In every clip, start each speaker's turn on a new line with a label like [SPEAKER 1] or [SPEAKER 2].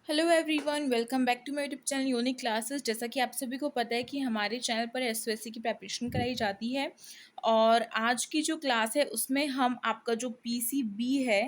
[SPEAKER 1] Hello everyone, welcome back to my YouTube channel unique classes. जैसा कि आप सभी को पता है कि हमारे चैनल पर एसओएससी की प्रिपरेशन कराई जाती है। और आज की जो क्लास है उसमें हम आपका जो पीसीबी है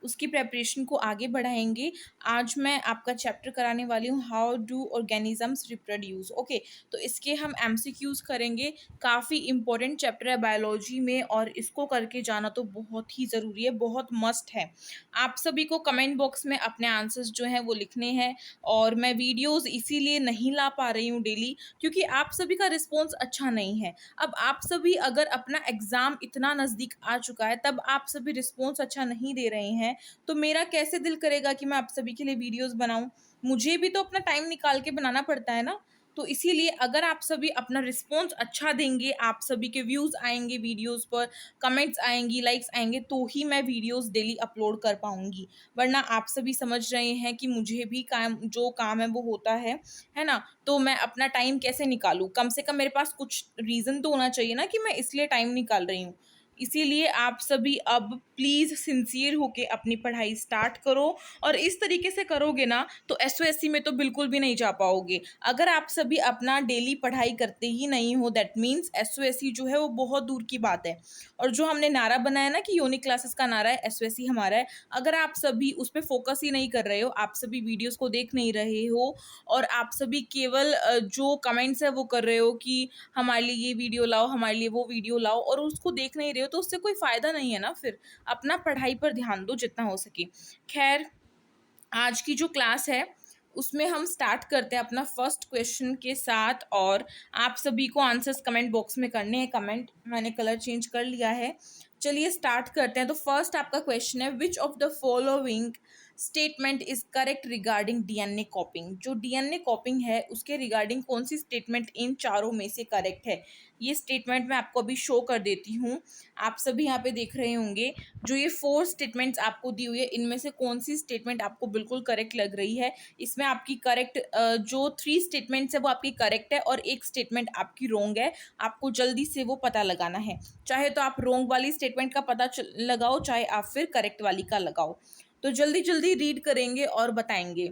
[SPEAKER 1] उसकी प्रेपरेशन को आगे बढ़ाएंगे। आज मैं आपका चैप्टर कराने वाली हूँ, how do organisms reproduce. Okay, तो इसके हम एमसीक्यूज करेंगे। काफ़ी इंपॉर्टेंट चैप्टर है बायोलॉजी में और इसको करके जाना तो बहुत ही ज़रूरी है, बहुत मस्ट है। आप सभी को कमेंट बॉक्स में अपने आंसर्स जो हैं वो लिखने हैं। और मैं वीडियोस इसीलिए नहीं ला पा रही हूँ डेली, क्योंकि आप सभी का रिस्पॉन्स अच्छा नहीं है। अब आप सभी अगर अपना एग्ज़ाम इतना नज़दीक आ चुका है तब आप सभी रिस्पॉन्स अच्छा नहीं दे रहे हैं, तो मेरा कैसे दिल करेगा कि मैं आप सभी के लिए वीडियोस बनाऊं। मुझे भी तो अपना टाइम निकाल के बनाना पड़ता है ना। तो इसीलिए अगर आप सभी अपना रिस्पॉन्स अच्छा देंगे, आप सभी के व्यूज़ आएंगे वीडियोस पर, कमेंट्स आएंगी, लाइक्स आएंगे, तो ही मैं वीडियोस डेली अपलोड कर पाऊंगी। वरना आप सभी समझ रहे हैं कि मुझे भी काम है वो होता है ना। तो मैं अपना टाइम कैसे निकालूं? कम से कम मेरे पास कुछ रीज़न तो होना चाहिए ना कि मैं इसलिए टाइम निकाल रही हूँ। इसीलिए आप सभी अब प्लीज़ सिंसियर होके अपनी पढ़ाई स्टार्ट करो। और इस तरीके से करोगे ना तो एसओएससी में तो बिल्कुल भी नहीं जा पाओगे। अगर आप सभी अपना डेली पढ़ाई करते ही नहीं हो, दैट मीन्स एसओएससी जो है वो बहुत दूर की बात है। और जो हमने नारा बनाया ना कि यूनिक क्लासेस का नारा है एसओएससी हमारा है, अगर आप सभी उस पर फोकस ही नहीं कर रहे हो, आप सभी वीडियोस को देख नहीं रहे हो और आप सभी केवल जो कमेंट्स है वो कर रहे हो कि हमारे लिए ये वीडियो लाओ, हमारे लिए वो वीडियो लाओ, और उसको देख नहीं रहे हो, तो उससे कोई फ़ायदा नहीं है ना। फिर अपना पढ़ाई पर ध्यान दो जितना हो सके। खैर, आज की जो क्लास है उसमें हम स्टार्ट करते हैं अपना फर्स्ट क्वेश्चन के साथ। और आप सभी को आंसर्स कमेंट बॉक्स में करने हैं। कमेंट मैंने कलर चेंज कर लिया है। चलिए स्टार्ट करते हैं। तो फर्स्ट आपका क्वेश्चन है, which of the following statement is correct regarding DNA कॉपिंग। जो डीएनए कॉपिंग है उसके रिगार्डिंग कौन सी स्टेटमेंट इन चारों में से करेक्ट है? ये स्टेटमेंट मैं आपको अभी शो कर देती हूँ। आप सभी यहाँ पे देख रहे होंगे जो ये 4 स्टेटमेंट्स आपको दी हुई है, इनमें से कौन सी स्टेटमेंट आपको बिल्कुल करेक्ट लग रही है? इसमें आपकी करेक्ट जो 3 स्टेटमेंट्स है वो आपकी करेक्ट है और एक स्टेटमेंट आपकी रॉन्ग है। आपको जल्दी से वो पता लगाना है। चाहे तो आप रॉन्ग वाली स्टेटमेंट का पता लगाओ, चाहे आप फिर करेक्ट वाली का लगाओ। तो जल्दी जल्दी रीड करेंगे और बताएंगे।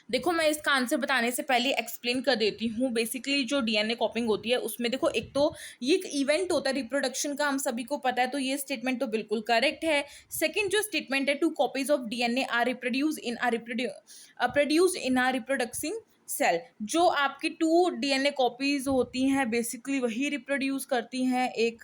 [SPEAKER 1] देखो, मैं इसका आंसर बताने से पहले एक्सप्लेन कर देती हूँ। बेसिकली जो डीएनए कॉपिंग होती है उसमें देखो, एक तो ये एक इवेंट होता है रिप्रोडक्शन का, हम सभी को पता है, तो ये स्टेटमेंट तो बिल्कुल करेक्ट है। सेकंड जो स्टेटमेंट है, 2 copies of DNA are produce in are reproducing cell. जो आपकी 2 डीएनए कॉपीज होती हैं बेसिकली वही रिप्रोड्यूस करती हैं एक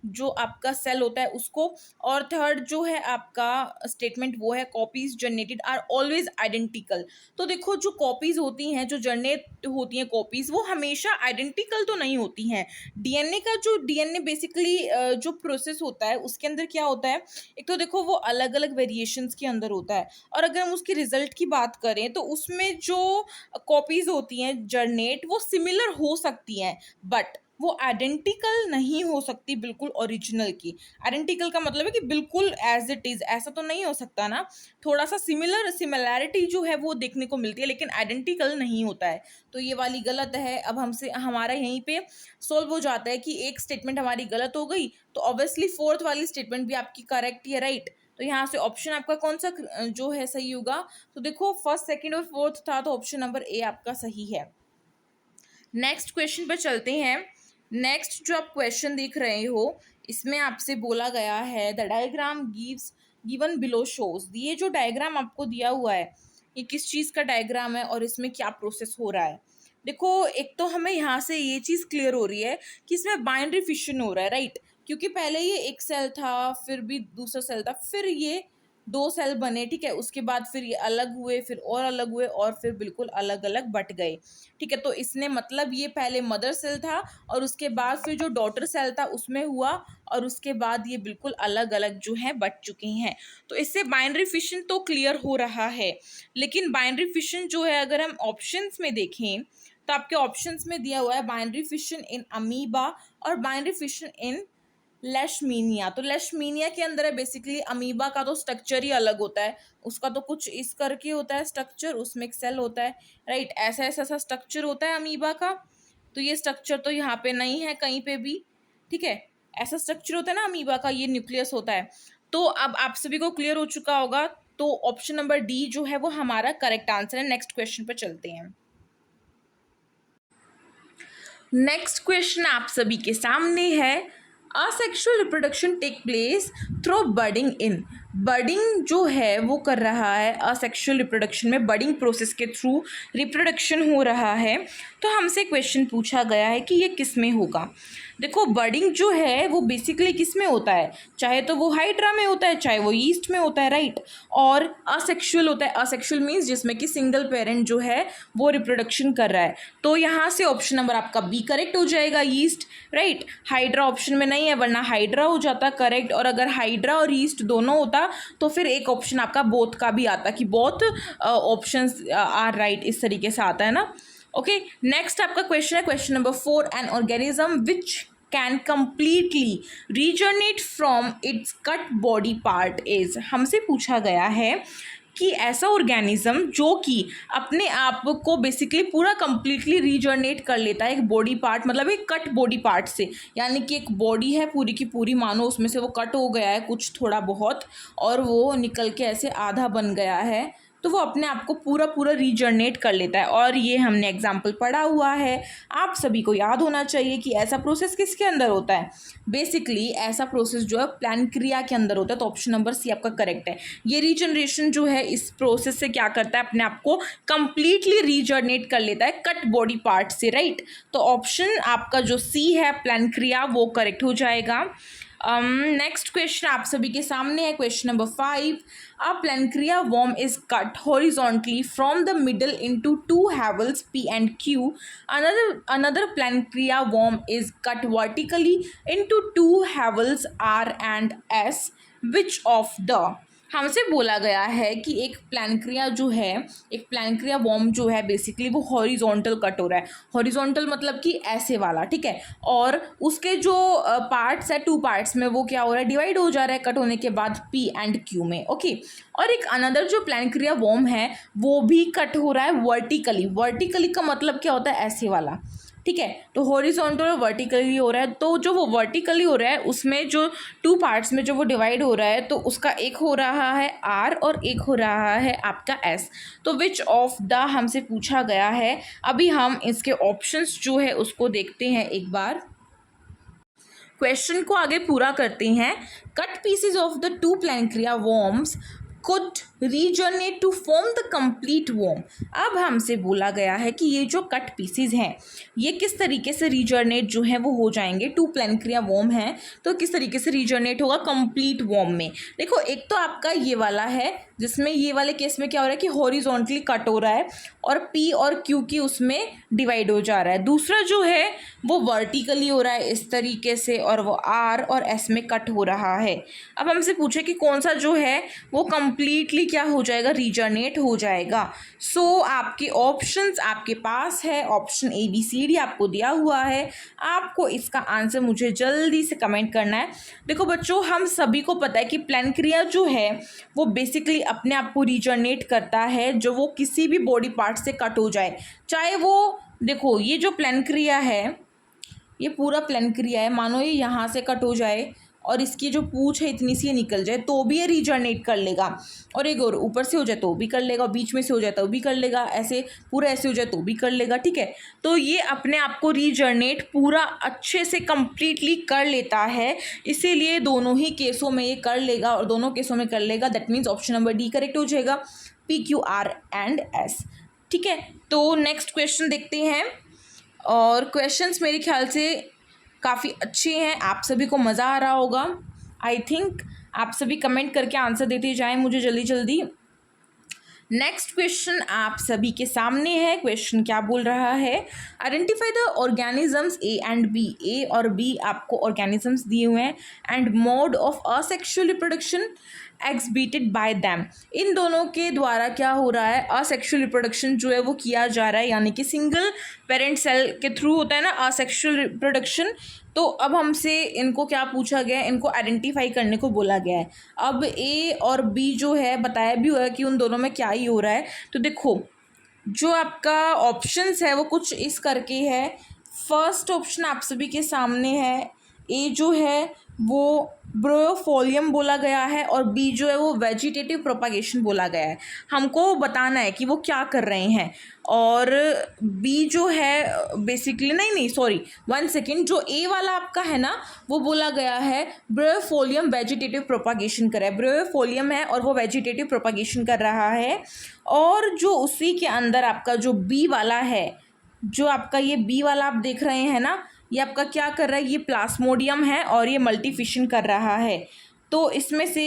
[SPEAKER 1] जो आपका सेल होता है उसको। और थर्ड जो है आपका स्टेटमेंट वो है, copies generated are always identical. तो देखो, जो कॉपीज होती हैं, जो जनरेट होती हैं कॉपीज, वो हमेशा आइडेंटिकल तो नहीं होती हैं। डीएनए का जो डीएनए बेसिकली जो प्रोसेस होता है उसके अंदर क्या होता है, एक तो देखो वो अलग अलग वेरिएशंस के अंदर होता है। और अगर हम उसके रिजल्ट की बात करें तो उसमें जो कॉपीज होती हैं जनरेट, वो सिमिलर हो सकती हैं, बट वो आइडेंटिकल नहीं हो सकती बिल्कुल ओरिजिनल की। आइडेंटिकल का मतलब है कि बिल्कुल एज इट इज, ऐसा तो नहीं हो सकता ना। थोड़ा सा सिमिलैरिटी जो है वो देखने को मिलती है, लेकिन आइडेंटिकल नहीं होता है। तो ये वाली गलत है। अब हमसे हमारा यहीं पे सोल्व हो जाता है कि एक स्टेटमेंट हमारी गलत हो गई, तो ऑब्वियसली फोर्थ वाली स्टेटमेंट भी आपकी करेक्ट है, राइट। तो यहाँ से ऑप्शन आपका कौन सा जो है सही होगा? तो देखो, फर्स्ट सेकंड और फोर्थ था, तो ऑप्शन नंबर ए आपका सही है। नेक्स्ट क्वेश्चन पर चलते हैं। नेक्स्ट जो आप क्वेश्चन देख रहे हो इसमें आपसे बोला गया है, the diagram given below shows. ये जो डायग्राम आपको दिया हुआ है ये किस चीज़ का डायग्राम है और इसमें क्या प्रोसेस हो रहा है? देखो, एक तो हमें यहाँ से ये चीज़ क्लियर हो रही है कि इसमें बाइनरी फिशन हो रहा है, राइट। क्योंकि पहले ये एक सेल था, फिर भी दूसरा सेल था, फिर ये 2 सेल बने, ठीक है। उसके बाद फिर ये अलग हुए, फिर और अलग हुए, और फिर बिल्कुल अलग अलग बट गए, ठीक है। तो इसने मतलब ये पहले मदर सेल था और उसके बाद फिर जो डॉटर सेल था उसमें हुआ, और उसके बाद ये बिल्कुल अलग अलग जो है बट चुके हैं। तो इससे बाइनरी फिशन तो क्लियर हो रहा है। लेकिन बाइनरी फिशन जो है, अगर हम ऑप्शंस में देखें तो आपके ऑप्शंस में दिया हुआ है बाइनरी फिशन इन अमीबा और बाइनरी फिशन इन लेशमीनिया। तो लेशमीनिया के अंदर है बेसिकली, अमीबा का तो स्ट्रक्चर ही अलग होता है। उसका तो कुछ इस करके होता है स्ट्रक्चर, उसमें एक सेल होता है, राइट। ऐसा ऐसा सा स्ट्रक्चर होता है अमीबा का। तो ये स्ट्रक्चर तो यहाँ पे नहीं है कहीं पे भी, ठीक है। ऐसा स्ट्रक्चर होता है ना अमीबा का, ये न्यूक्लियस होता है। तो अब आप सभी को क्लियर हो चुका होगा। तो ऑप्शन नंबर डी जो है वो हमारा करेक्ट आंसर है। नेक्स्ट क्वेश्चन पर चलते हैं। नेक्स्ट क्वेश्चन आप सभी के सामने है, asexual reproduction take place through budding in. Budding जो है वो कर रहा है असेक्सुअल रिप्रोडक्शन में, बर्डिंग प्रोसेस के थ्रू रिप्रोडक्शन हो रहा है। तो हमसे क्वेश्चन पूछा गया है कि ये किस में होगा। देखो बर्डिंग जो है वो बेसिकली किस में होता है, चाहे तो वो हाइड्रा में होता है, चाहे वो यीस्ट में होता है, राइट। और असेक्सुअल होता है, असेक्सुअल मीन्स जिसमें कि सिंगल पेरेंट जो है वो रिप्रोडक्शन कर रहा है। तो यहाँ से ऑप्शन नंबर आपका बी करेक्ट हो जाएगा, यीस्ट, राइट। हाइड्रा ऑप्शन में नहीं है, वरना हाइड्रा हो जाता करेक्ट, और अगर हाइड्रा और यीस्ट दोनों होता तो फिर एक ऑप्शन आपका बोथ का भी आता कि बोथ ऑप्शंस आर राइट, इस तरीके से आता है ना। ओके, नेक्स्ट आपका क्वेश्चन है question number 4, an organism which can completely regenerate from its cut body part is. हमसे पूछा गया है कि ऐसा ऑर्गेनिज्म जो कि अपने आप को बेसिकली पूरा कम्प्लीटली रीजनरेट कर लेता है एक बॉडी पार्ट, मतलब एक कट बॉडी पार्ट से, यानी कि एक बॉडी है पूरी की पूरी, मानो उसमें से वो कट हो गया है कुछ थोड़ा बहुत और वो निकल के ऐसे आधा बन गया है, तो वो अपने आप को पूरा पूरा रीजनरेट कर लेता है। और ये हमने एग्जाम्पल पढ़ा हुआ है, आप सभी को याद होना चाहिए कि ऐसा प्रोसेस किसके अंदर होता है। बेसिकली ऐसा प्रोसेस जो है पैनक्रिया के अंदर होता है। तो ऑप्शन नंबर सी आपका करेक्ट है। ये रीजनरेशन जो है इस प्रोसेस से क्या करता है, अपने आप को कंप्लीटली रीजनरेट कर लेता है कट बॉडी पार्ट से, राइट। तो ऑप्शन आपका जो सी है पैनक्रिया वो करेक्ट हो जाएगा। नेक्स्ट क्वेश्चन आप सभी के सामने है question number 5, a pancreas worm is cut horizontally from the middle into two havels P and Q. Another pancreas worm is cut vertically into two havels R and S. Which of the, हमसे बोला गया है कि एक प्लैंक्रिया जो है, एक प्लैंक्रिया warm जो है बेसिकली वो हॉरिजॉन्टल कट हो रहा है। हॉरिजॉन्टल मतलब कि ऐसे वाला, ठीक है। और उसके जो पार्ट्स है 2 पार्ट्स में वो क्या हो रहा है, डिवाइड हो जा रहा है कट होने के बाद P एंड Q में, ओके। और एक अनदर जो प्लैंक्रिया वॉर्म है वो भी कट हो रहा है वर्टिकली। वर्टिकली का मतलब क्या होता है, ऐसे वाला, ठीक है। तो हॉरिजॉन्टल और वर्टिकली हो रहा है, तो जो वो वर्टिकली हो रहा है उसमें जो 2 पार्ट्स में जो वो डिवाइड हो रहा है, तो उसका एक हो रहा है R और एक हो रहा है आपका S। तो विच ऑफ द हमसे पूछा गया है। अभी हम इसके ऑप्शंस जो है उसको देखते हैं एक बार, क्वेश्चन को आगे पूरा करते हैं। Cut pieces of the 2 planaria worms could regenerate to form the complete worm। अब हमसे बोला गया है कि ये जो कट पीसेज हैं ये किस तरीके से रीजनरेट जो है वो हो जाएंगे। 2 प्लैंक्रिया वॉर्म है तो किस तरीके से रीजनरेट होगा कंप्लीट वॉर्म में। देखो एक तो आपका ये वाला है जिसमें ये वाले केस में क्या हो रहा है कि हॉरिजॉन्टली कट हो रहा है और P और Q की उसमें डिवाइड हो जा रहा है। दूसरा जो है वो वर्टिकली हो रहा है इस तरीके से और वो R और S में कट हो रहा है। अब हमसे पूछे कि कौन सा जो है वो कंप्लीटली क्या हो जाएगा, रीजनरेट हो जाएगा। सो आपके ऑप्शंस आपके पास है, ऑप्शन ABCD आपको दिया हुआ है। आपको इसका आंसर मुझे जल्दी से कमेंट करना है। देखो बच्चों हम सभी को पता है कि प्लैंक्रिया जो है वो बेसिकली अपने आप को रीजनरेट करता है जो वो किसी भी बॉडी पार्ट से कट हो जाए, चाहे वो, देखो ये जो प्लैंक्रिया है ये पूरा प्लैंक्रिया है, मानो ये यहाँ से कट हो जाए और इसकी जो पूंछ है इतनी सी निकल जाए तो भी ये रीजनरेट कर लेगा, और एक और ऊपर से हो जाए तो भी कर लेगा, और बीच में से हो जाए तो भी कर लेगा, ऐसे पूरा ऐसे हो जाए तो भी कर लेगा, ठीक है। तो ये अपने आप को रीजनरेट पूरा अच्छे से कंप्लीटली कर लेता है, इसीलिए दोनों ही केसों में ये कर लेगा और दोनों केसों में कर लेगा। That means option number D correct हो जाएगा, PQR एंड S, ठीक है। तो नेक्स्ट क्वेश्चन देखते हैं, और क्वेश्चंस मेरे ख्याल से काफ़ी अच्छे हैं, आप सभी को मज़ा आ रहा होगा। आई थिंक आप सभी कमेंट करके आंसर देते जाएं मुझे जल्दी जल्दी। नेक्स्ट क्वेश्चन आप सभी के सामने है, क्वेश्चन क्या बोल रहा है, identify the organisms A and B. A और बी आपको ऑर्गेनिजम्स दिए हुए हैं, and mode of asexual reproduction exhibited by them. इन दोनों के द्वारा क्या हो रहा है, असेक्सुअल रिप्रोडक्शन जो है वो किया जा रहा है, यानी कि सिंगल पेरेंट सेल के थ्रू होता है ना असेक्सुअल रिप्रोडक्शन। तो अब हमसे इनको क्या पूछा गया है, इनको आइडेंटिफाई करने को बोला गया है। अब ए और बी जो है बताया भी हुआ है कि उन दोनों में क्या ही हो रहा है। तो देखो जो आपका ऑप्शंस है वो कुछ इस करके है। फर्स्ट ऑप्शन आप सभी के सामने है, ए जो है वो ब्रोफोलियम बोला गया है और बी जो है वो वेजिटेटिव प्रोपागेशन बोला गया है। हमको बताना है कि वो क्या कर रहे हैं। और बी जो है बेसिकली नहीं सॉरी 1 सेकेंड, जो ए वाला आपका है ना वो बोला गया है ब्रोफोलियम वेजिटेटिव प्रोपागेशन कर रहा है। ब्रोफोलियम है और वो वेजिटेटिव प्रोपागेशन कर रहा है। और जो उसी के अंदर आपका जो बी वाला है, जो आपका ये बी वाला आप देख रहे हैं ना, ये आपका क्या कर रहा है, ये प्लास्मोडियम है और ये मल्टीफिशन कर रहा है। तो इसमें से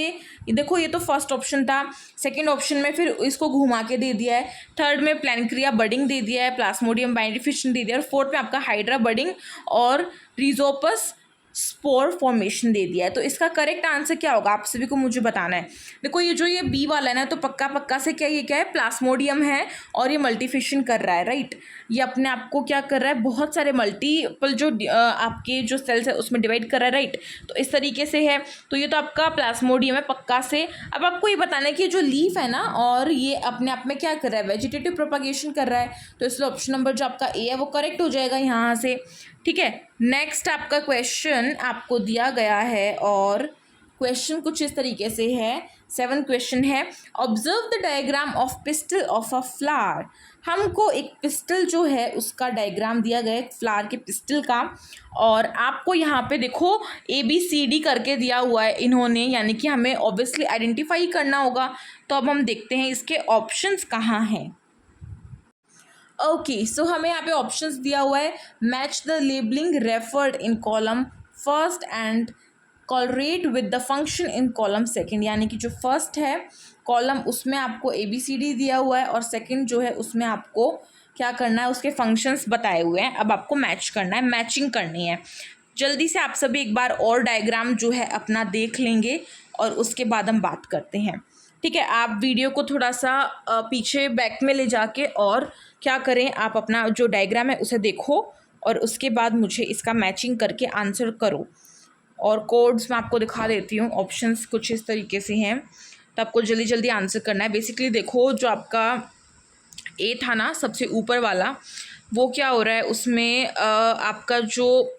[SPEAKER 1] देखो ये तो फर्स्ट ऑप्शन था, सेकंड ऑप्शन में फिर इसको घुमा के दे दिया है, थर्ड में प्लैनक्रिया बडिंग दे दिया है, प्लास्मोडियम मल्टीफिशन दे दिया है, और फोर्थ में आपका हाइड्रा बडिंग और रिजोपस स्पोर फॉर्मेशन दे दिया है। तो इसका करेक्ट आंसर क्या होगा आप सभी को मुझे बताना है। देखो ये जो ये बी वाला है ना, तो पक्का पक्का से क्या ये क्या है, प्लास्मोडियम है और ये मल्टीफिशन कर रहा है, राइट। ये अपने आप को क्या कर रहा है, बहुत सारे मल्टीपल जो आपके जो सेल्स है उसमें डिवाइड कर रहा है, राइट। तो इस तरीके से है, तो ये तो आपका प्लास्मोडियम है पक्का से। अब आपको ये बताना है कि जो लीफ है ना, और ये अपने आप में क्या कर रहा है, वेजिटेटिव प्रोपागेशन कर रहा है। तो इसलिए ऑप्शन नंबर जो आपका ए है वो करेक्ट हो जाएगा यहाँ से, ठीक है। नेक्स्ट आपका क्वेश्चन आपको दिया गया है और क्वेश्चन कुछ इस तरीके से है, 7 क्वेश्चन है। Observe the diagram of pistol of a flower. हमको एक पिस्टल जो है उसका डायग्राम दिया गया है, फ्लावर के पिस्टल का, और आपको यहाँ पे देखो ABCD करके दिया हुआ है इन्होंने, यानी कि हमें ऑब्वियसली आइडेंटिफाई करना होगा। तो अब हम देखते हैं इसके ऑप्शंस कहाँ हैं। ओके, सो हमें यहाँ पे ऑप्शंस दिया हुआ है, match the labelling referred in column first and call rate with the function in column second. यानी कि जो फर्स्ट है कॉलम उसमें आपको ABCD दिया हुआ है और सेकंड जो है उसमें आपको क्या करना है, उसके फंक्शंस बताए हुए हैं। अब आपको मैच करना है, मैचिंग करनी है। जल्दी से आप सभी एक बार और डायग्राम जो है अपना देख लेंगे और उसके बाद हम बात करते हैं, ठीक है। आप वीडियो को थोड़ा सा पीछे बैक में ले जाके और क्या करें, आप अपना जो डायग्राम है उसे देखो और उसके बाद मुझे इसका मैचिंग करके आंसर करो। और कोड्स मैं आपको दिखा देती हूँ, ऑप्शंस कुछ इस तरीके से हैं, तो आपको जल्दी जल्दी आंसर करना है। बेसिकली देखो जो आपका ए था ना सबसे ऊपर वाला, वो क्या हो रहा है उसमें आपका जो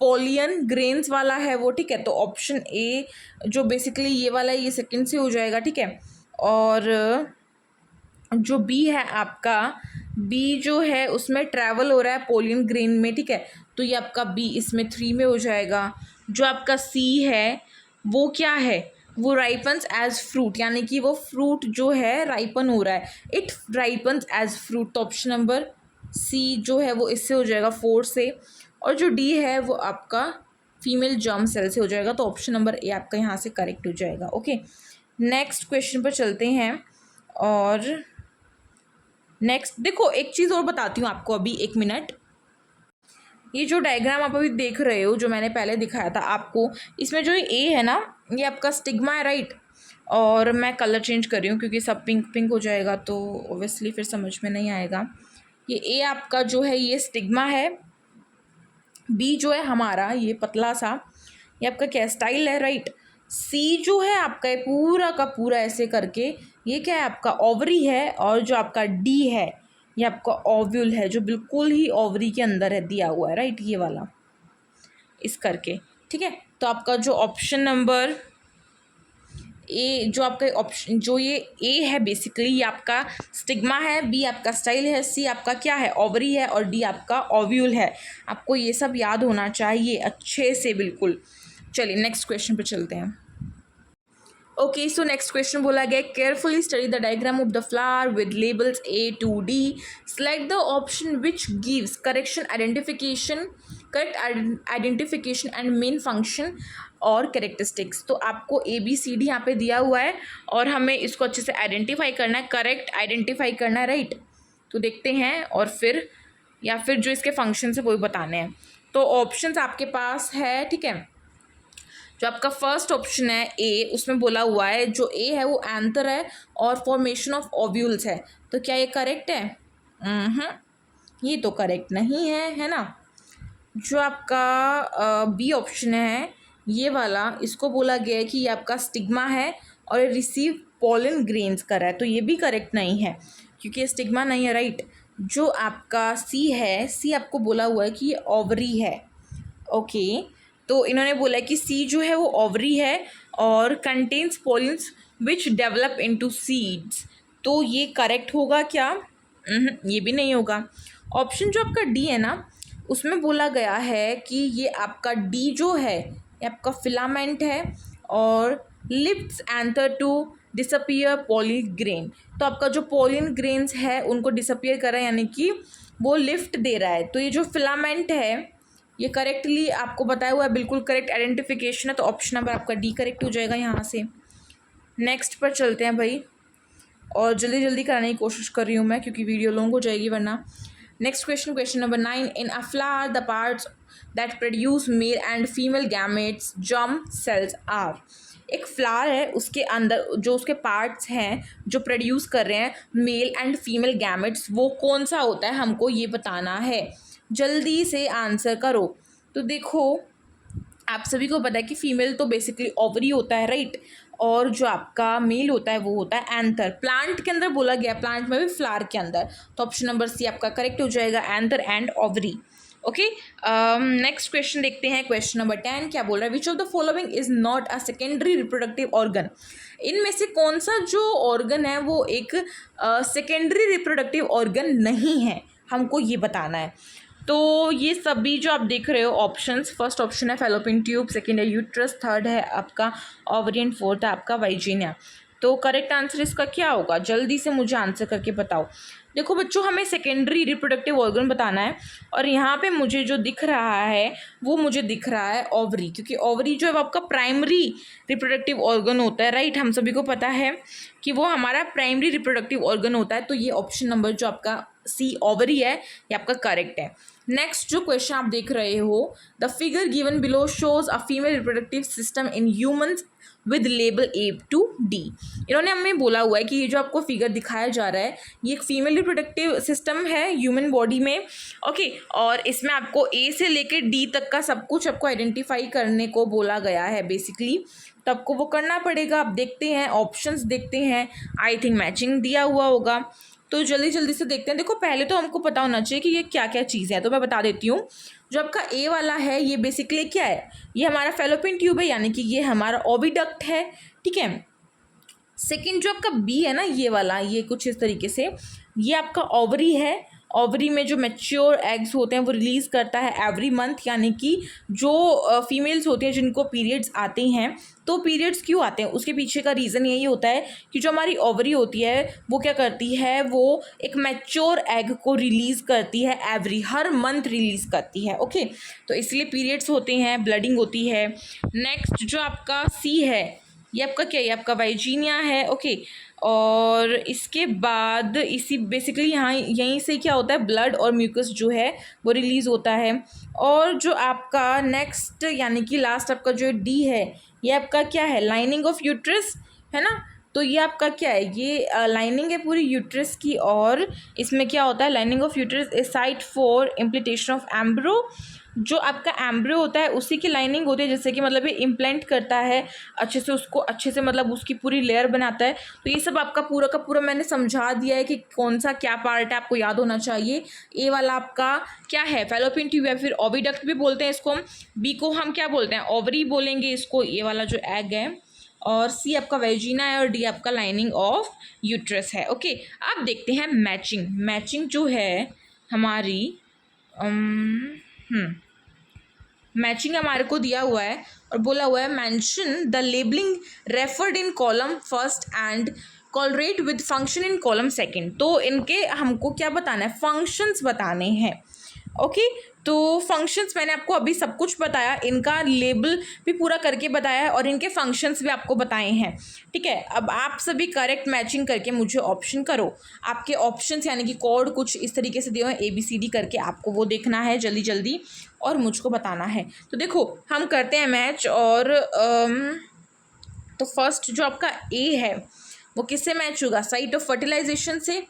[SPEAKER 1] पोलियन ग्रेन्स वाला है वो, ठीक है। तो ऑप्शन ए जो बेसिकली ये वाला है ये सेकंड से हो जाएगा, ठीक है। और जो बी है आपका, बी जो है उसमें ट्रैवल हो रहा है पोलियन ग्रेन में, ठीक है। तो ये आपका बी इसमें 3 में हो जाएगा। जो आपका सी है वो क्या है, वो राइपन्स एज फ्रूट, यानी कि वो फ्रूट जो है राइपन हो रहा है, इट राइपन्स एज फ्रूट। तो ऑप्शन नंबर सी जो है वो इससे हो जाएगा 4 से। और जो डी है वो आपका फीमेल जर्म सेल से हो जाएगा। तो ऑप्शन नंबर ए आपका यहाँ से करेक्ट हो जाएगा। ओके, नेक्स्ट क्वेश्चन पर चलते हैं। और नेक्स्ट देखो एक चीज़ और बताती हूँ आपको अभी, 1 मिनट। ये जो डायग्राम आप अभी देख रहे हो जो मैंने पहले दिखाया था आपको, इसमें जो ए है ना ये आपका स्टिग्मा है, राइट। और मैं कलर चेंज कर रही हूँ क्योंकि सब पिंक पिंक हो जाएगा तो ओब्वियसली फिर समझ में नहीं आएगा। ये ए आपका जो है ये स्टिग्मा है, बी जो है हमारा ये पतला सा ये आपका कैस्टाइल है, राइट। सी जो है आपका ये पूरा का पूरा ऐसे करके ये क्या है आपका ओवरी है। और जो आपका डी है ये आपका ओव्यूल है, जो बिल्कुल ही ओवरी के अंदर है दिया हुआ है, राइट, ये वाला इस करके, ठीक है। तो आपका जो ऑप्शन नंबर ए जो आपका ऑप्शन जो ये ए है बेसिकली ये आपका स्टिग्मा है, बी आपका स्टाइल है, सी आपका क्या है ओवरी है, और डी आपका ओव्यूल है। आपको ये सब याद होना चाहिए अच्छे से, बिल्कुल। चलिए नेक्स्ट क्वेश्चन पे चलते हैं। ओके, सो नेक्स्ट क्वेश्चन बोला गया, carefully study the diagram of the flower with labels A to D, select the option which gives correct identification and main function और कैरेक्टरिस्टिक्स। तो आपको ABCD यहाँ पे दिया हुआ है और हमें इसको अच्छे से आइडेंटिफाई करना है, करेक्ट आइडेंटिफाई करना है, राइट। तो देखते हैं और फिर या फिर जो इसके फंक्शन है वो भी बताने हैं। तो ऑप्शंस आपके पास है, ठीक है। जो आपका फर्स्ट ऑप्शन है ए, उसमें बोला हुआ है जो ए है वो एंथर है और फॉर्मेशन ऑफ ओव्यूल्स है। तो क्या ये करेक्ट है? ये तो करेक्ट नहीं है ना। जो आपका बी ऑप्शन है ये वाला, इसको बोला गया है कि ये आपका स्टिग्मा है और ये रिसीव पोलन ग्रेन्स कर रहा है। तो ये भी करेक्ट नहीं है क्योंकि ये स्टिग्मा नहीं है, राइट। जो आपका सी है, सी आपको बोला हुआ है कि ये ओवरी है। ओके, तो इन्होंने बोला कि सी जो है वो ओवरी है और contains pollens which develop into seeds. तो ये करेक्ट होगा क्या? ये भी नहीं होगा। ऑप्शन जो आपका डी है ना, उसमें बोला गया है कि ये आपका डी जो है ये आपका फिलामेंट है और lifts anther to disappear pollen grain. तो आपका जो पॉलिन ग्रेन्स है उनको डिसअपियर कर रहा है, यानी कि वो लिफ्ट दे रहा है। तो ये जो फिलामेंट है ये करेक्टली आपको बताया हुआ है, बिल्कुल करेक्ट आइडेंटिफिकेशन है। तो ऑप्शन नंबर आपका डी करेक्ट हो जाएगा यहाँ से। नेक्स्ट पर चलते हैं भाई, और जल्दी जल्दी कराने की कोशिश कर रही हूँ मैं क्योंकि वीडियो लॉन्ग हो जाएगी वरना। Next question, question number 9। In a flower the parts that produce male and female gametes germ cells are. एक फ्लावर है, उसके अंदर जो उसके पार्ट्स हैं जो प्रोड्यूस कर रहे हैं मेल एंड फीमेल गैमेट्स, वो कौन सा होता है हमको ये बताना है। जल्दी से आंसर करो। तो देखो आप सभी को पता है कि फीमेल तो बेसिकली ओवरी होता है, राइट, और जो आपका मेल होता है वो होता है एंथर। प्लांट के अंदर बोला गया, प्लांट में भी फ्लावर के अंदर। तो ऑप्शन नंबर सी आपका करेक्ट हो जाएगा, anther and ovary. Okay, next question देखते हैं। क्वेश्चन नंबर 10 क्या बोल रहा है? Which of the following is not a secondary reproductive organ. इनमें से कौन सा जो ऑर्गन है वो एक सेकेंडरी रिप्रोडक्टिव ऑर्गन नहीं है, हमको ये बताना है। तो ये सभी जो आप देख रहे हो ऑप्शंस, फर्स्ट ऑप्शन है फैलोपियन ट्यूब, सेकंड है यूट्रस, थर्ड है आपका ओवरी, फोर्थ है आपका वाइजिनिया। तो करेक्ट आंसर इसका क्या होगा? जल्दी से मुझे आंसर करके बताओ। देखो बच्चों, हमें सेकेंडरी रिप्रोडक्टिव ऑर्गन बताना है और यहाँ पे मुझे जो दिख रहा है वो मुझे दिख रहा है ओवरी, क्योंकि ओवरी जो है वो आपका प्राइमरी रिप्रोडक्टिव ऑर्गन होता है, राइट। हम सभी को पता है कि वो हमारा प्राइमरी रिप्रोडक्टिव ऑर्गन होता है। तो ये ऑप्शन नंबर जो आपका सी ओवरी है ये आपका करेक्ट है। नेक्स्ट जो क्वेश्चन आप देख रहे हो, the figure given below shows a female reproductive system in humans with label A to D. इन्होंने हमें बोला हुआ है कि ये जो आपको फिगर दिखाया जा रहा है ये एक फीमेल रिप्रोडक्टिव सिस्टम है ह्यूमन बॉडी में, ओके। और इसमें आपको ए से लेकर डी तक का सब कुछ आपको आइडेंटिफाई करने को बोला गया है बेसिकली। तो आपको वो करना पड़ेगा। आप देखते हैं ऑप्शंस, देखते हैं, आई थिंक मैचिंग दिया हुआ होगा। तो जल्दी जल्दी से देखते हैं। देखो पहले तो हमको पता होना चाहिए कि ये क्या क्या चीज़ है, तो मैं बता देती हूँ। जो आपका ए वाला है ये बेसिकली क्या है, ये हमारा फैलोपियन ट्यूब है, यानी कि ये हमारा ओविडक्ट है, ठीक है। सेकंड जो आपका बी है ना ये वाला, ये कुछ इस तरीके से, ये आपका ओवरी है। ओवरी में जो मैच्योर एग्स होते हैं वो रिलीज़ करता है एवरी मंथ, यानी कि जो फीमेल्स होती हैं जिनको पीरियड्स आते हैं, तो पीरियड्स क्यों आते हैं उसके पीछे का रीज़न यही होता है कि जो हमारी ओवरी होती है वो क्या करती है, वो एक मैच्योर एग को रिलीज़ करती है, हर मंथ रिलीज़ करती है, ओके। तो इसलिए पीरियड्स होते हैं, ब्लडिंग होती है। नेक्स्ट जो आपका सी है ये आपका क्या है, ये आपका वाइजीनिया है, ओके। और इसके बाद इसी बेसिकली यहाँ यहीं से क्या होता है, ब्लड और म्यूकस जो है वो रिलीज़ होता है। और जो आपका नेक्स्ट यानी कि लास्ट आपका जो डी है ये आपका क्या है, लाइनिंग ऑफ यूट्रस है ना। तो ये आपका क्या है, ये लाइनिंग है पूरी यूट्रस की, और इसमें क्या होता है, lining of uterus is site for implantation of embryo. जो आपका एम्ब्रियो होता है उसी की लाइनिंग होती है, जैसे कि मतलब ये इम्प्लांट करता है अच्छे से, उसको अच्छे से मतलब उसकी पूरी लेयर बनाता है। तो ये सब आपका पूरा का पूरा मैंने समझा दिया है कि कौन सा क्या पार्ट है, आपको याद होना चाहिए। ए वाला आपका क्या है, फैलोपियन ट्यूब, या फिर ओविडक्ट भी बोलते हैं इसको हम। बी को हम क्या बोलते हैं, ओवरी बोलेंगे इसको, ये वाला जो एग है। और सी आपका वेजिना है और डी आपका लाइनिंग ऑफ यूट्रस है, ओके। अब देखते हैं मैचिंग। मैचिंग जो है हमारी मैचिंग हमारे को दिया हुआ है और बोला हुआ है mention the labelling referred in column first and call rate with function in column second. तो इनके हमको क्या बताना है, फंक्शंस बताने हैं, ओके। तो फंक्शंस मैंने आपको अभी सब कुछ बताया, इनका लेबल भी पूरा करके बताया है और इनके फंक्शंस भी आपको बताए हैं, ठीक है। अब आप सभी करेक्ट मैचिंग करके मुझे ऑप्शन करो। आपके ऑप्शंस यानी कि कोड कुछ इस तरीके से दिए हुए हैं, ABCD करके, आपको वो देखना है जल्दी जल्दी और मुझको बताना है। तो देखो हम करते हैं मैच। और तो फर्स्ट जो आपका ए है वो किससे मैच होगा, साइट ऑफ फर्टिलाइजेशन से,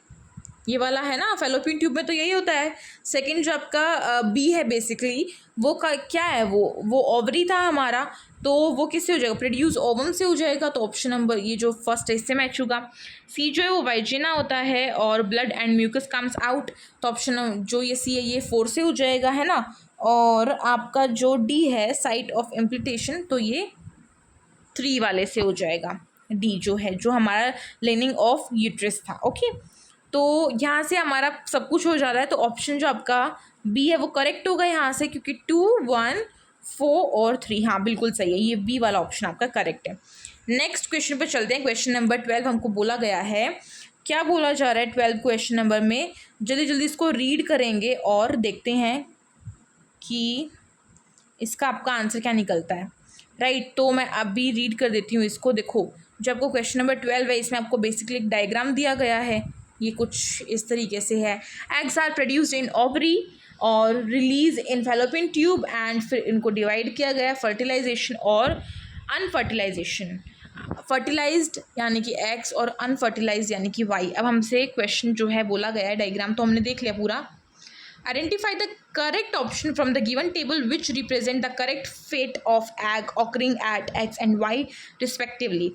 [SPEAKER 1] ये वाला है ना, फैलोपियन ट्यूब में तो यही होता है। सेकंड जो आपका बी है बेसिकली वो क्या है, वो ओवरी था हमारा, तो वो किससे हो जाएगा, प्रोड्यूस ओवम से हो जाएगा, तो ऑप्शन नंबर ये जो फर्स्ट है इससे मैच होगा। सी जो है वो वाइजिना होता है और blood and mucus comes out, तो ऑप्शन जो ये सी है ये 4 से हो जाएगा, है ना। और आपका जो डी है साइट ऑफ इम्प्लिटेशन, तो ये 3 वाले से हो जाएगा, डी जो है जो हमारा लेनिंग ऑफ यूट्रस था। ओके, तो यहाँ से हमारा सब कुछ हो जा रहा है, तो ऑप्शन जो आपका बी है वो करेक्ट होगा यहाँ से, क्योंकि 2, 1, 4 और 3, हाँ बिल्कुल सही है, ये बी वाला ऑप्शन आपका करेक्ट है। नेक्स्ट क्वेश्चन पे चलते हैं। क्वेश्चन नंबर 12 हमको बोला गया है, क्या बोला जा रहा है 12 क्वेश्चन नंबर में, जल्दी जल्दी इसको रीड करेंगे और देखते हैं कि इसका आपका आंसर क्या निकलता है। राइट, तो मैं अभी रीड कर देती हूँ इसको। देखो, जो आपको क्वेश्चन नंबर 12 है इसमें आपको बेसिकली एक डायग्राम दिया गया है, ये कुछ इस तरीके से है। Eggs are produced in ovary और release in fallopian tube, and फिर इनको डिवाइड किया गया फर्टिलाइजेशन और अनफर्टिलाइजेशन। फर्टिलाइज्ड यानी कि एक्स और अनफर्टिलाइज्ड यानी कि वाई। अब हमसे क्वेश्चन जो है बोला गया है, डायग्राम तो हमने देख लिया पूरा। Identify the correct option from the given table which represent the correct fate of egg occurring at x and y respectively.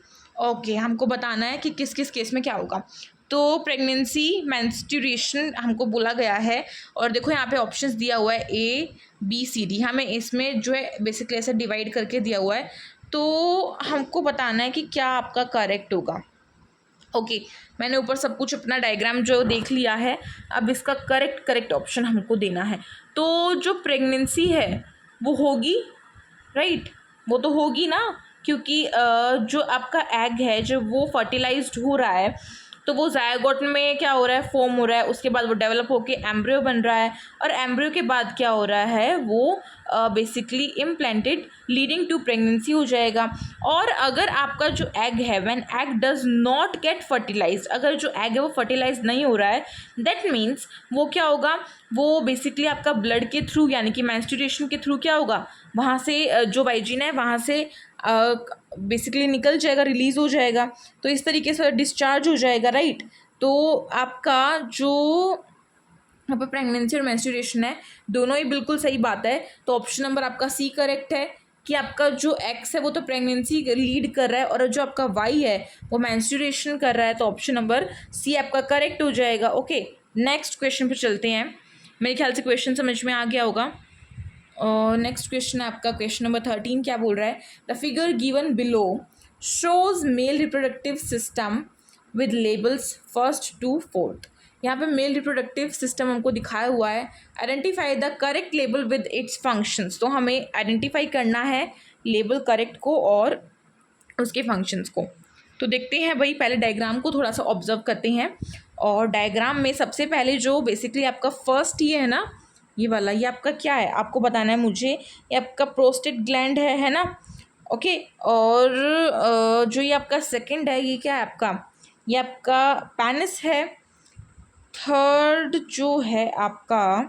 [SPEAKER 1] Okay, हमको बताना है कि किस किस केस में क्या होगा। तो प्रेगनेंसी, मेंस्ट्रुएशन हमको बोला गया है, और देखो यहाँ पे ऑप्शंस दिया हुआ है ए बी सी डी, हमें इसमें जो है बेसिकली ऐसे डिवाइड करके दिया हुआ है, तो हमको बताना है कि क्या आपका करेक्ट होगा। ओके, मैंने ऊपर सब कुछ अपना डायग्राम जो देख लिया है, अब इसका करेक्ट ऑप्शन हमको देना है। तो जो प्रेगनेंसी है वो होगी, राइट, वो तो होगी ना, क्योंकि जो आपका एग है जब वो फर्टिलाइज्ड हो रहा है तो वो जायगोट में क्या हो रहा है, फॉर्म हो रहा है, उसके बाद वो डेवलप होके एम्ब्रियो बन रहा है, और एम्ब्रियो के बाद क्या हो रहा है, वो basically implanted leading to pregnancy हो जाएगा। और अगर आपका जो एग है, when egg does not get fertilised, अगर जो एग है वो फर्टिलाइज नहीं हो रहा है, दैट मीन्स वो क्या होगा, वो बेसिकली आपका ब्लड के थ्रू यानी कि मेंस्ट्रुएशन के थ्रू क्या होगा, वहाँ से जो वाइजिना है वहाँ से बेसिकली निकल जाएगा, रिलीज़ हो जाएगा, तो इस तरीके से डिस्चार्ज हो जाएगा, राइट। तो आपका जो यहाँ पर प्रेगनेंसी और मेंस्ट्रुएशन है दोनों ही बिल्कुल सही बात है, तो ऑप्शन नंबर आपका सी करेक्ट है कि आपका जो एक्स है वो तो प्रेगनेंसी लीड कर रहा है और जो आपका वाई है वो मेंस्ट्रुएशन कर रहा है, तो ऑप्शन नंबर सी आपका करेक्ट हो जाएगा। ओके, नेक्स्ट क्वेश्चन पर चलते हैं। मेरे ख्याल से क्वेश्चन समझ में आ गया होगा। और नेक्स्ट क्वेश्चन है आपका क्वेश्चन नंबर 13, क्या बोल रहा है, the figure given below shows male reproductive system with labels 1st to 4th। यहाँ पे मेल रिप्रोडक्टिव सिस्टम हमको दिखाया हुआ है। Identify the correct label with its functions, तो हमें आइडेंटिफाई करना है लेबल करेक्ट को और उसके फंक्शंस को। तो देखते हैं भाई, पहले डायग्राम को थोड़ा सा ऑब्जर्व करते हैं। और डायग्राम में सबसे पहले जो बेसिकली आपका फर्स्ट ये है ना, ये वाला, ये आपका क्या है आपको बताना है मुझे, ये आपका प्रोस्टेट ग्लैंड है ना। ओके, और जो ये आपका सेकंड है ये क्या है आपका, ये आपका पेनिस है। थर्ड जो है आपका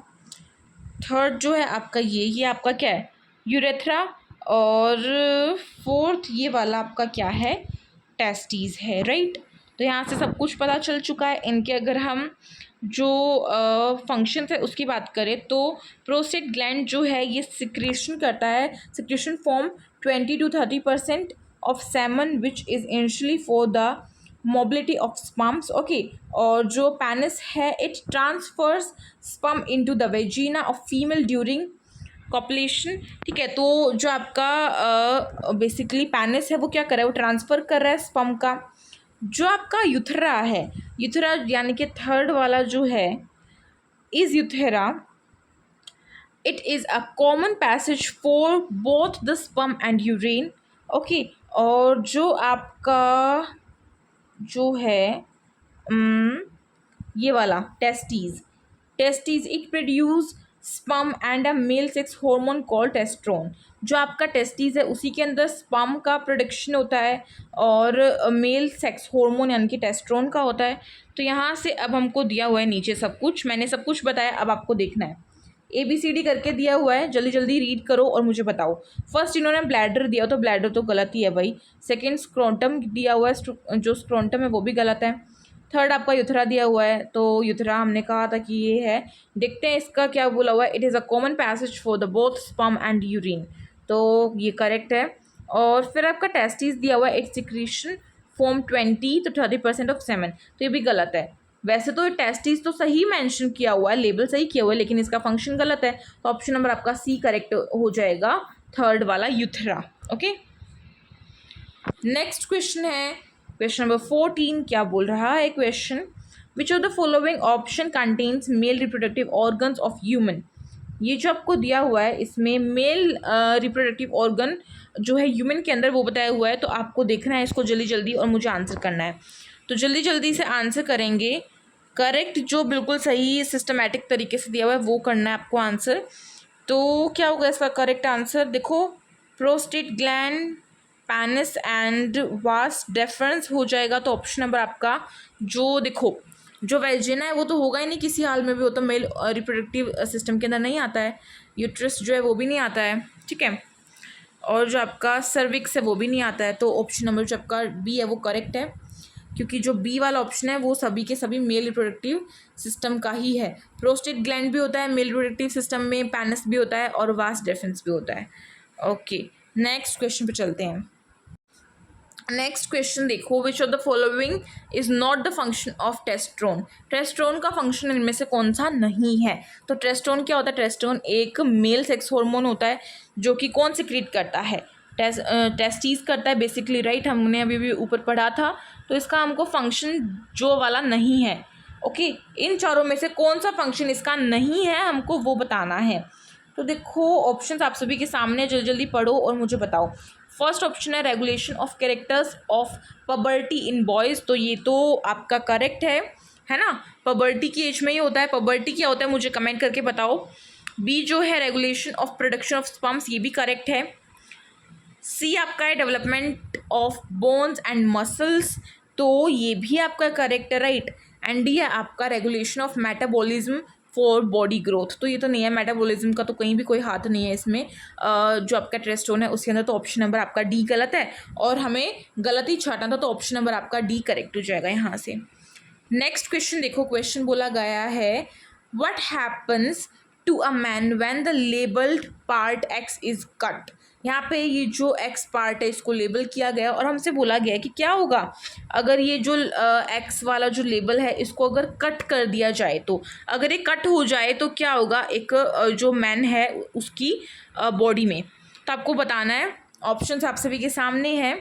[SPEAKER 1] ये आपका क्या है, यूरेथ्रा। और फोर्थ ये वाला आपका क्या है, टेस्टीज है, राइट। तो यहाँ से सब कुछ पता चल चुका है। इनके अगर हम जो फंक्शन है उसकी बात करें तो प्रोस्टेट ग्लैंड जो है ये सिक्रेशन करता है, secretion form 20 to 30% of semen which is initially for the mobility of sperms. Okay, और जो पेनिस है it transfers sperm into the vagina of female during copulation. ठीक है, तो जो आपका बेसिकली पेनिस है वो क्या कर रहा है, वो ट्रांसफ़र कर रहा है स्पर्म का। जो आपका यूथरा है, यूथरा यानी कि थर्ड वाला जो है is urethra, it is a common passage for both the sperm and urine. Okay, और जो आपका जो है ये वाला testes it produce sperm and a male sex hormone called testosterone. जो आपका टेस्टीज है उसी के अंदर स्पर्म का प्रोडक्शन होता है और मेल सेक्स हार्मोन यानी कि टेस्ट्रोन का होता है। तो यहाँ से अब हमको दिया हुआ है नीचे सब कुछ, मैंने सब कुछ बताया, अब आपको देखना है। ABCD करके दिया हुआ है, जल्दी जल्दी रीड करो और मुझे बताओ। फर्स्ट इन्होंने ब्लैडर दिया, तो ब्लैडर तो गलत ही है भाई। सेकेंड स्क्रोटम दिया हुआ है, जो स्क्रोटम है वो भी गलत है। थर्ड आपका यूथरा दिया हुआ है, तो यूथरा हमने कहा था कि ये है। देखते हैं इसका क्या बोला हुआ है। It is a common passage for the both sperm and urine, तो ये करेक्ट है। और फिर आपका टेस्टिस दिया हुआ है, it's secretion form 20 to 30% of semen, तो ये भी गलत है। वैसे तो टेस्टिस तो सही मेंशन किया हुआ है, लेबल सही किया हुआ है, लेकिन इसका फंक्शन गलत है, तो ऑप्शन नंबर आपका सी करेक्ट हो जाएगा, थर्ड वाला यूथरा। ओके, नेक्स्ट क्वेश्चन है क्वेश्चन नंबर 14। क्या बोल रहा है question, which of the following option contains male reproductive organs of human. ये जो आपको दिया हुआ है इसमें मेल रिप्रोडक्टिव ऑर्गन जो है ह्यूमन के अंदर वो बताया हुआ है, तो आपको देखना है इसको जल्दी जल्दी और मुझे आंसर करना है। तो जल्दी जल्दी से आंसर करेंगे, करेक्ट जो बिल्कुल सही सिस्टमेटिक तरीके से दिया हुआ है वो करना है आपको आंसर। तो क्या होगा इसका करेक्ट आंसर, देखो prostate gland, पैनिस and vas deferens हो जाएगा। तो ऑप्शन नंबर आपका जो देखो जो वेजिना है वो तो होगा ही नहीं किसी हाल में भी, वो तो मेल रिप्रोडक्टिव सिस्टम के अंदर नहीं आता है। यूट्रस जो है वो भी नहीं आता है, ठीक है। और जो आपका सर्विक्स है वो भी नहीं आता है, तो ऑप्शन नंबर जो आपका बी है वो करेक्ट है, क्योंकि जो बी वाला ऑप्शन है वो सभी के सभी मेल रिप्रोडक्टिव सिस्टम का ही है। प्रोस्टेट ग्लैंड भी होता है मेल रिप्रोडक्टिव सिस्टम में, पैनिस भी होता है और वास डेफरेंस भी होता है। ओके, नेक्स्ट क्वेश्चन पे चलते हैं। नेक्स्ट क्वेश्चन देखो, which of the following is not the function of testosterone. Testosterone का फंक्शन इनमें से कौन सा नहीं है। तो टेस्टोस्टेरोन क्या होता है, टेस्टोस्टेरोन एक मेल सेक्स हार्मोन होता है जो कि कौन सिक्रीट करता है, टेस्टिस करता है बेसिकली, राइट। हमने अभी भी ऊपर पढ़ा था, तो इसका हमको फंक्शन जो वाला नहीं है। ओके, इन चारों में से कौन सा फंक्शन इसका नहीं है हमको वो बताना है। तो देखो ऑप्शंस आप सभी के सामने, जल्दी जल्दी पढ़ो और मुझे बताओ। फर्स्ट ऑप्शन है regulation of characters of puberty in boys, तो ये तो आपका करेक्ट है ना। पबर्टी की एज में ही होता है। पबर्टी क्या होता है मुझे कमेंट करके बताओ। बी जो है regulation of production of sperms, ये भी करेक्ट है। सी आपका है development of bones and muscles, तो ये भी आपका करेक्ट है, राइट। एंड डी है आपका regulation of metabolism for body growth, तो ये तो नहीं है, मेटाबॉलिज्म का तो कहीं भी कोई हाथ नहीं है इसमें। जो आपका टेस्टोस्टेरोन है उसके अंदर, तो ऑप्शन नंबर आपका डी गलत है, और हमें गलत ही छाटना था, तो ऑप्शन नंबर आपका डी करेक्ट हो जाएगा यहाँ से। नेक्स्ट क्वेश्चन देखो, क्वेश्चन बोला गया है what happens to a man when the labelled part X is cut. यहाँ पे ये जो एक्स पार्ट है इसको लेबल किया गया और हमसे बोला गया है कि क्या होगा अगर ये जो एक्स वाला जो लेबल है इसको अगर कट कर दिया जाए। तो अगर ये कट हो जाए तो क्या होगा एक जो मैन है उसकी बॉडी में, तो आपको बताना है। ऑप्शंस आप सभी के सामने हैं,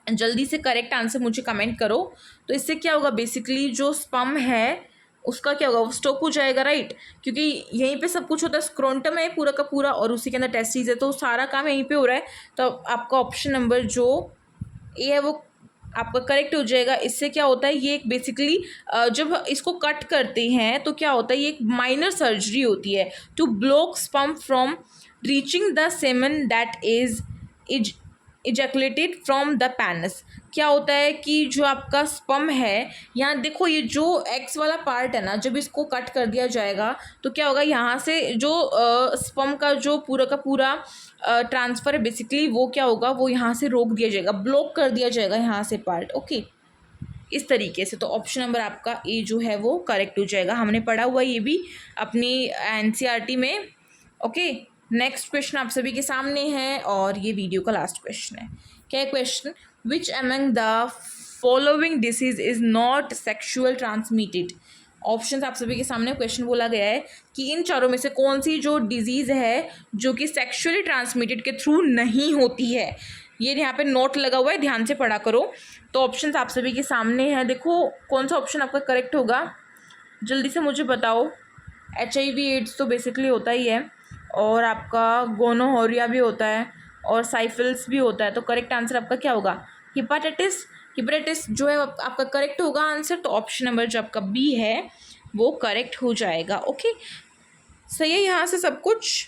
[SPEAKER 1] जल्दी से करेक्ट आंसर मुझे कमेंट करो। तो इससे क्या होगा, बेसिकली जो स्पर्म है उसका क्या होगा, वो स्टॉप हो जाएगा, राइट। क्योंकि यहीं पे सब कुछ होता है, स्क्रोंटम है पूरा का पूरा और उसी के अंदर टेस्टिस है, तो सारा काम यहीं पे हो रहा है। तो आपका ऑप्शन नंबर जो ए है वो आपका करेक्ट हो जाएगा। इससे क्या होता है, ये एक बेसिकली जब इसको कट करते हैं तो क्या होता है, ये एक माइनर सर्जरी होती है to block sperm from reaching the semen that is ejaculated from the penis. क्या होता है कि जो आपका स्पर्म है, यहाँ देखो ये जो एक्स वाला पार्ट है ना, जब इसको कट कर दिया जाएगा तो क्या होगा, यहाँ से जो स्पर्म का जो पूरा का पूरा ट्रांसफ़र है बेसिकली, वो क्या होगा, वो यहाँ से रोक दिया जाएगा, ब्लॉक कर दिया जाएगा यहाँ से पार्ट। ओके, इस तरीके से। तो ऑप्शन नंबर आपका ए जो है वो करेक्ट हो जाएगा, हमने पढ़ा हुआ ये भी अपनी एनसीईआरटी में। ओके, नेक्स्ट क्वेश्चन आप सभी के सामने है और ये वीडियो का लास्ट क्वेश्चन है। क्या है question, which among the following disease is not sexual transmitted. Option आप सभी के सामने क्वेश्चन बोला गया है कि इन चारों में से कौन सी जो डिजीज़ है जो कि सेक्शुअली ट्रांसमिटेड के थ्रू नहीं होती है। ये यहाँ पे नोट लगा हुआ है, ध्यान से पढ़ा करो। तो ऑप्शन आप सभी के सामने है, देखो कौन सा ऑप्शन आपका करेक्ट होगा, जल्दी से मुझे बताओ। HIV एड्स तो बेसिकली होता ही है, और आपका गोनोहोरिया भी होता है, और साइफिल्स भी होता है। तो करेक्ट आंसर आपका क्या होगा, हिपेटाइटिस जो है आपका करेक्ट होगा आंसर। तो ऑप्शन नंबर जो आपका बी है वो करेक्ट हो जाएगा। ओके, सही है। यहाँ से सब कुछ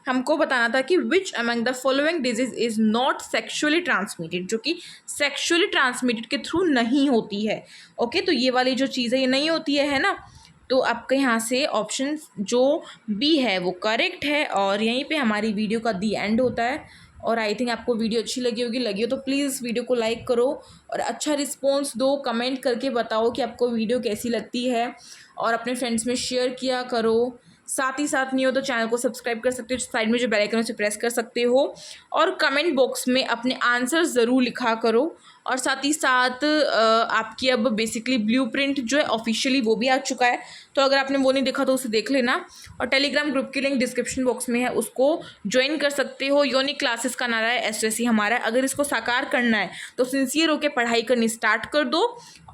[SPEAKER 1] हमको बताना था कि which among the following disease is not sexually transmitted, जो कि सेक्शुअली ट्रांसमिटेड के थ्रू नहीं होती है। ओके, तो ये वाली जो चीज़ है ये नहीं होती है ना। तो आपका यहाँ से ऑप्शन जो बी है वो करेक्ट है, और यहीं पे हमारी वीडियो का दी एंड होता है। और आई थिंक आपको वीडियो अच्छी लगी हो तो प्लीज़ इस वीडियो को लाइक करो और अच्छा रिस्पॉन्स दो, कमेंट करके बताओ कि आपको वीडियो कैसी लगती है और अपने फ्रेंड्स में शेयर किया करो। साथ ही साथ नहीं हो तो चैनल को सब्सक्राइब कर सकते हो, साइड में जो बेल आइकन है उसे प्रेस कर सकते हो और कमेंट बॉक्स में अपने आंसर ज़रूर लिखा करो। और साथ ही साथ आपकी अब बेसिकली ब्लूप्रिंट जो है ऑफिशियली वो भी आ चुका है, तो अगर आपने वो नहीं देखा तो उसे देख लेना। और टेलीग्राम ग्रुप की लिंक डिस्क्रिप्शन बॉक्स में है, उसको ज्वाइन कर सकते हो। यूनिक क्लासेस का नारा है एसएससी हमारा है, अगर इसको साकार करना है तो सिंसियर होकर पढ़ाई करनी स्टार्ट कर दो।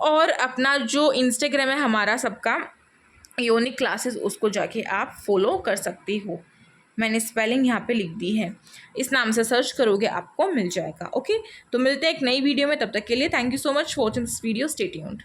[SPEAKER 1] और अपना जो इंस्टाग्राम है हमारा सबका यूनिक क्लासेस, उसको जाके आप फॉलो कर सकते हो। मैंने स्पेलिंग यहाँ पे लिख दी है, इस नाम से सर्च करोगे आपको मिल जाएगा। ओके, तो मिलते हैं एक नई वीडियो में, तब तक के लिए thank you so much for watching this video, stay tuned.